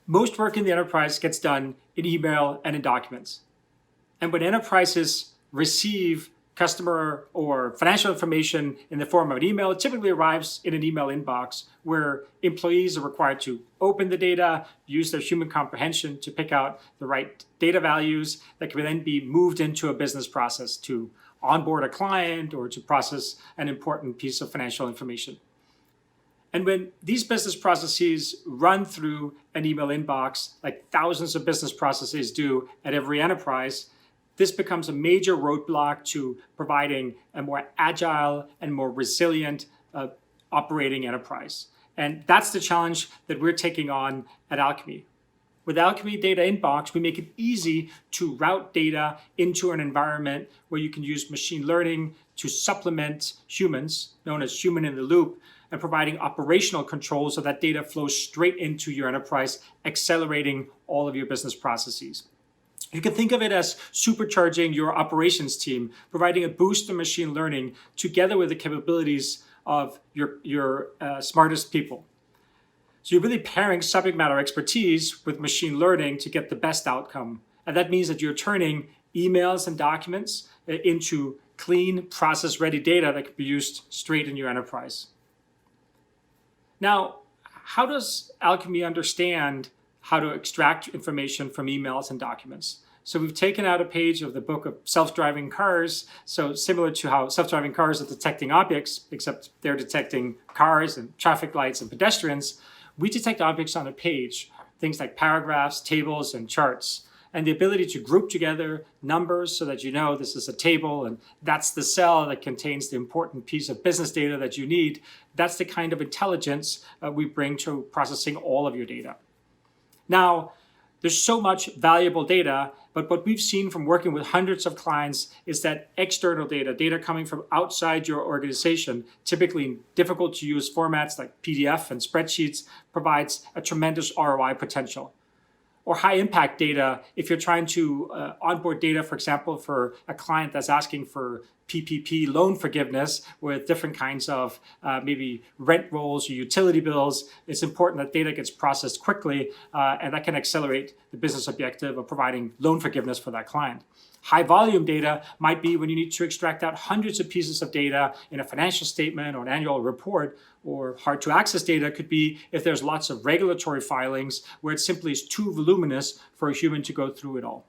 Most work in the enterprise gets done in email and in documents. And when enterprises receive customer or financial information in the form of an email, it typically arrives in an email inbox where employees are required to open the data, use their human comprehension to pick out the right data values that can then be moved into a business process to onboard a client or to process an important piece of financial information. And when these business processes run through an email inbox, like thousands of business processes do at every enterprise, this becomes a major roadblock to providing a more agile and more resilient operating enterprise. And that's the challenge that we're taking on at Alkymi. With Alkymi Data Inbox, we make it easy to route data into an environment where you can use machine learning to supplement humans, known as human in the loop, and providing operational control so that data flows straight into your enterprise, accelerating all of your business processes. You can think of it as supercharging your operations team, providing a boost of machine learning together with the capabilities of your smartest people. So you're really pairing subject matter expertise with machine learning to get the best outcome. And that means that you're turning emails and documents into clean, process-ready data that can be used straight in your enterprise. Now, how does Alkymi understand how to extract information from emails and documents? So we've taken out a page of the book of self-driving cars. So similar to how self-driving cars are detecting objects, except they're detecting cars and traffic lights and pedestrians, we detect objects on a page, things like paragraphs, tables, and charts. And the ability to group together numbers so that you know this is a table and that's the cell that contains the important piece of business data that you need, that's the kind of intelligence we bring to processing all of your data. Now, there's so much valuable data, but what we've seen from working with hundreds of clients is that external data coming from outside your organization, typically in difficult to use formats like PDF and spreadsheets, provides a tremendous ROI potential. Or high impact data, if you're trying to onboard data, for example, for a client that's asking for PPP loan forgiveness with different kinds of maybe rent rolls or utility bills, it's important that data gets processed quickly and that can accelerate the business objective of providing loan forgiveness for that client. High volume data might be when you need to extract out hundreds of pieces of data in a financial statement or an annual report, or hard to access data could be if there's lots of regulatory filings where it simply is too voluminous for a human to go through it all.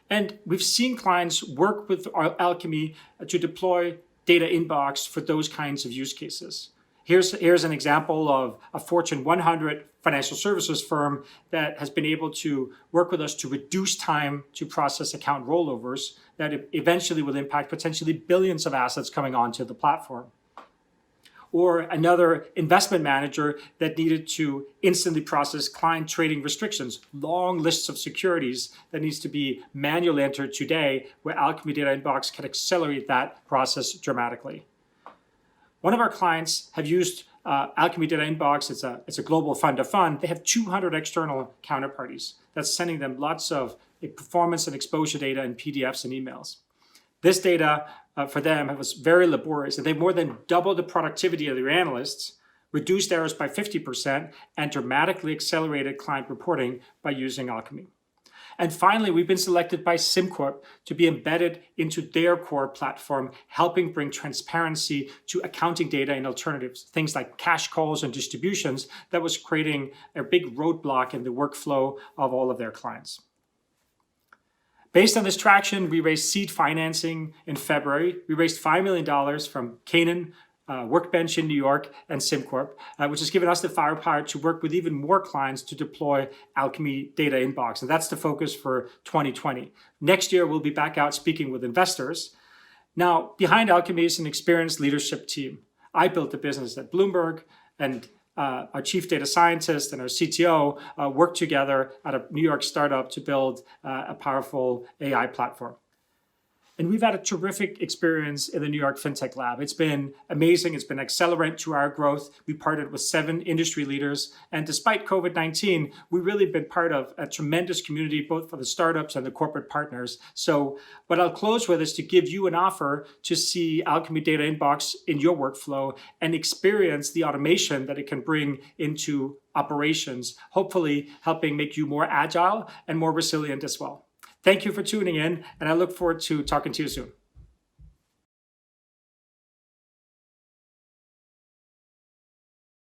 And we've seen clients work with Alkymi to deploy Data Inbox for those kinds of use cases. Here's an example of a Fortune 100 financial services firm that has been able to work with us to reduce time to process account rollovers that eventually will impact potentially billions of assets coming onto the platform. Or another investment manager that needed to instantly process client trading restrictions, long lists of securities that needs to be manually entered today, where Alkymi Data Inbox can accelerate that process dramatically. One of our clients have used Alkymi Data Inbox. It's a global fund of fund. They have 200 external counterparties. That's sending them lots of performance and exposure data in PDFs and emails. This data for them was very laborious, and they more than doubled the productivity of their analysts, reduced errors by 50%, and dramatically accelerated client reporting by using Alkymi. And finally, we've been selected by SimCorp to be embedded into their core platform, helping bring transparency to accounting data and alternatives, things like cash calls and distributions that was creating a big roadblock in the workflow of all of their clients. Based on this traction, we raised seed financing in February. We raised $5 million from Canaan, Workbench in New York, and SimCorp, which has given us the firepower to work with even more clients to deploy Alkymi Data Inbox. And that's the focus for 2020. Next year, we'll be back out speaking with investors. Now, behind Alkymi is an experienced leadership team. I built the business at Bloomberg, and our chief data scientist and our CTO worked together at a New York startup to build a powerful AI platform. And we've had a terrific experience in the New York FinTech Lab. It's been amazing. It's been an accelerant to our growth. We partnered with 7 industry leaders. And despite COVID-19, we've really been part of a tremendous community, both for the startups and the corporate partners. So what I'll close with is to give you an offer to see Alkymi Data Inbox in your workflow and experience the automation that it can bring into operations, hopefully helping make you more agile and more resilient as well. Thank you for tuning in, and I look forward to talking to you soon.